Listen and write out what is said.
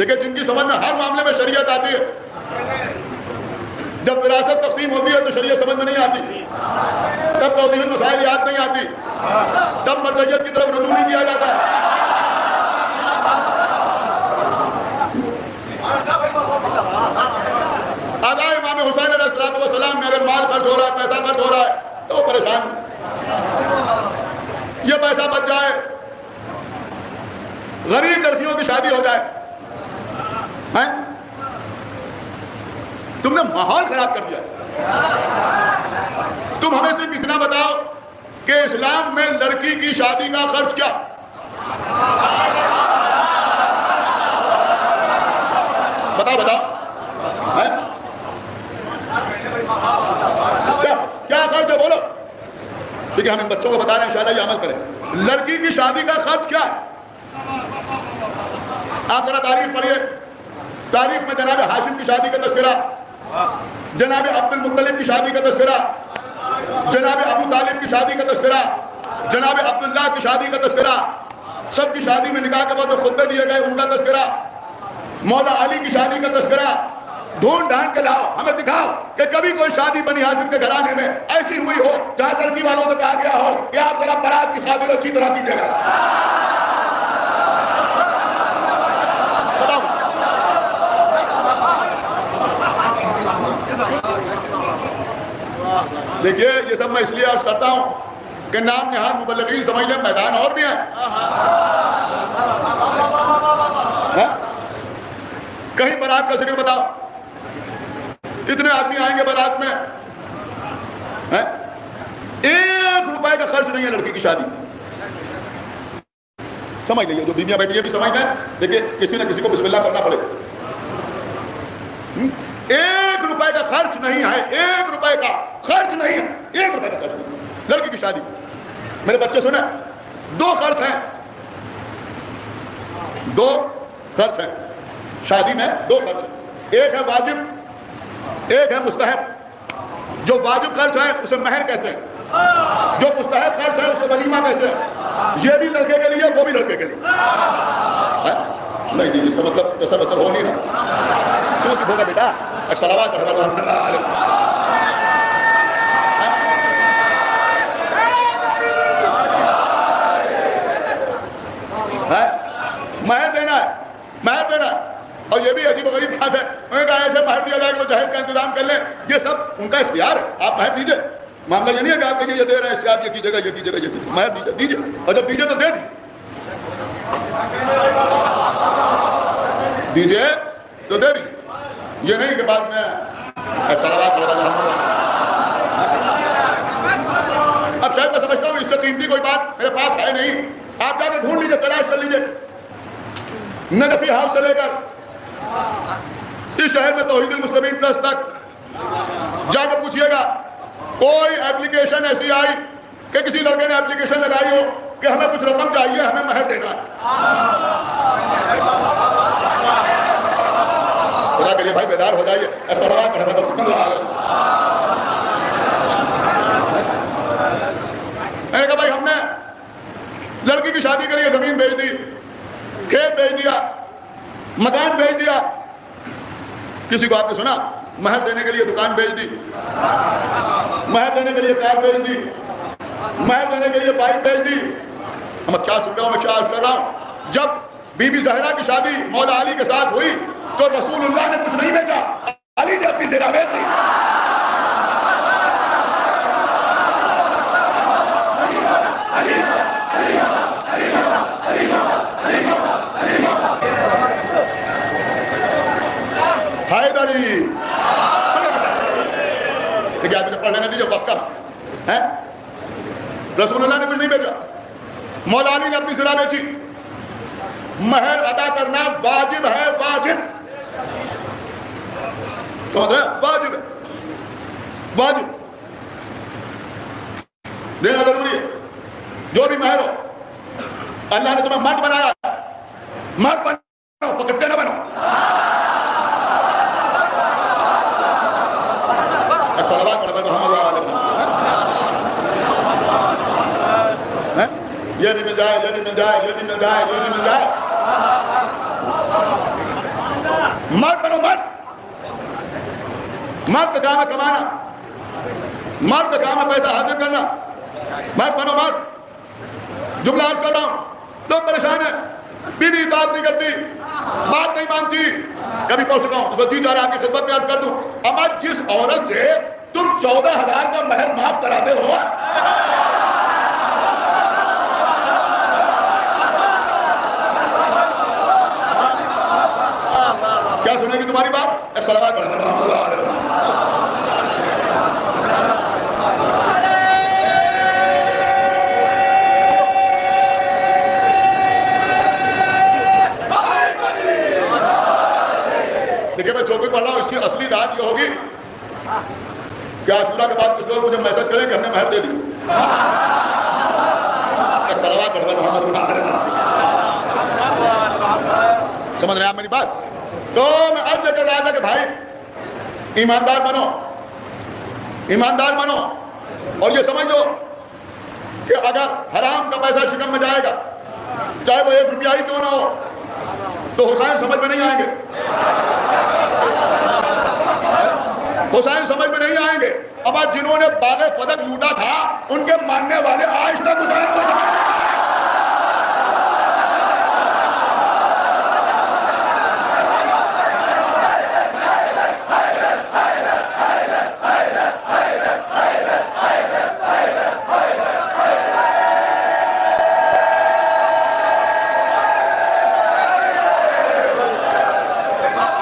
देखिए, जिनकी समझ में हर मामले में शरीयत आती है, जब विरासत तकसीम होती है तो शरीयत समझ में नहीं आती, तब तौहीद मसाइल याद नहीं आती, तब मरकजियत की तरफ रुजू नहीं किया जाता। आदा इमाम हुसैन अलैहिस्सलाम में अगर माल खर्च हो रहा है, पैसा खर्च हो रहा है, तो वो परेशान, ये पैसा बच जाए, गरीब लड़कियों की शादी हो जाए, हैं? तुमने माहौल खराब कर दिया। तुम हमें सिर्फ इतना बताओ कि इस्लाम में लड़की की शादी का खर्च क्या? बताओ बताओ, है? क्या खर्च है, बोलो। ठीक है, हम इन बच्चों को बता रहे हैं, इंशाल्लाह ये अमल करें। लड़की की शादी का खर्च क्या है? आप जरा तारीख पढ़िए। तारीख में जनाब हाशिम की शादी का तस्करा, जनाब अब्दुल मुत्तलिब की शादी का तस्करा, जनाब अबू तालिब की शादी का तस्करा, जनाब अब्दुल्लाह की शादी का तस्करा, सबकी शादी में निकाह के बाद जो खुतबे दिए गए उनका तस्करा, मौला अली की शादी का तस्करा। ढूंढ ढांड के लाओ, हमें दिखाओ कि कभी कोई शादी बनी हाशिम के घराने में ऐसी हुई हो जहां लड़की वालों से कहा गया हो कि आप जरा बारात की शादी अच्छी तरह कीजिएगा। बताओ। देखिए, ये सब मैं इसलिए अर्ज करता हूं कि नाम निहार मुबल्लिगीन समझ लें, मैदान और भी है। कहीं बारात का जिक्र बताओ, इतने आदमी आएंगे बारात में, है? 1 रुपए का खर्च नहीं है लड़की की शादी। समझ लीजिए, जो बीवियां बैठी है भी समझ लें। देखिए, किसी ना किसी को बिस्मिल्लाह करना पड़ेगा। 1 रुपए का खर्च नहीं है, 1 रुपए का खर्च नहीं है, 1 रुपए का खर्च नहीं लड़की की शादी। मेरे बच्चे सुने, 2 खर्च हैं, 2 खर्च हैं शादी में, 2 खर्च हैं। एक है वाजिब, एक है मुस्तहब। जो वाजिब खर्च है उसे महर कहते हैं, जो मुस्तहब खर्च है उसे वलीमा कहते हैं। ये भी लड़के के लिए, वो भी लड़के के लिए है? नहीं जी, इसका मतलब तसर बसर हो नहीं रहा। क्यों चुप होगा बेटा? सलावत है, महर देना है, महर देना है। और ये भी अजीब गरीब बात है, उन्होंने कहा ऐसे महर दिया जाए कि वो दहेज का इंतजाम कर ले। ये सब उनका इख्तियार है, आप महर दीजिए। मामला ये नहीं है कि आप कहिए ये दे रहे हैं, इससे आप ये कीजिएगा, ये कीजिएगा, ये कीजिए। महर दीजिए, दीजिए, और जब दीजिए तो दे दीजिए तो दे दीजिए। ये नहीं कि बाद में अब शायद मैं समझता हूँ इससे कीमती कोई बात मेरे पास है नहीं। आप जाके ढूंढ लीजिए, तलाश कर लीजिए, नजफी हाउस से लेकर इस शहर में तौहीदुल मुस्लिमीन प्लस तक जाकर पूछिएगा, कोई एप्लीकेशन ऐसी आई कि किसी लड़के ने एप्लीकेशन लगाई हो कि हमें कुछ रकम चाहिए, हमें महर देना है। खुदा करिए भाई बेदार हो जाइए। मैंने कहा भाई, हमने लड़की की शादी के लिए जमीन बेच दी, खेत बेच दिया, मकान बेच दिया। किसी को आपने सुना महर देने के लिए दुकान बेच दी, महर देने के लिए कार बेच दी, महर देने के लिए बाइक बेच दी। हम क्या सुन रहा हूं, मैं क्या अर्ज कर रहा हूं? जब बीबी ज़हरा की शादी मौला अली के साथ हुई तो रसूलुल्लाह ने कुछ नहीं बेचा, अली ने अपनी ज़हरा बेच दी। हैदरी देखिए, आप पढ़ लेने दीजिए, वक्त कम है। रसूलुल्लाह ने कुछ नहीं बेचा, मौला अली ने अपनी ज़रा बेची। महर अदा करना वाजिब है, वाजिब, समझ रहे? वाजिब है, वाजिब देना जरूरी है। जो भी महर हो, अल्लाह ने तुम्हें मर्द बनाया, मर्द बनो, फकट्टे ना बनो। ये भी मिल जाए, ये भी मिल जाए, ये भी मिल जाए, ये भी मिल जाए। मर्द बनो मर्द। मर्द का काम है कमाना, मर्द का काम है पैसा हासिल करना। मर्द बनो मर्द। जुमला अर्ज कर रहा हूं, लोग परेशान है, बीवी इताअत नहीं करती, बात नहीं मानती। कभी पहुंच चुका हूं, जी जा रहा आपकी खिदमत में अर्ज कर दूं, अब जिस औरत से तुम 14,000 का महर माफ कराते हो, क्या सुनेगी तुम्हारी बात? एक सलावत पढ़ना। देखिए मैं जो भी पढ़ रहा हूं इसकी असली बात ये होगी कि आशूरा के बाद कुछ लोग मुझे मैसेज करें कि हमने महर दे दी। एक सलावत पढ़ना। समझ रहे हैं आप मेरी बात? तो मैं अर्ज कर रहा था कि भाई ईमानदार बनो, ईमानदार बनो और ये समझ लो कि अगर हराम का पैसा शिकम में जाएगा, चाहे वो 1 रुपया ही क्यों ना हो, तो हुसैन समझ में नहीं आएंगे, हुसैन समझ में नहीं आएंगे। अब आज जिन्होंने बागे फदक लूटा था उनके मानने वाले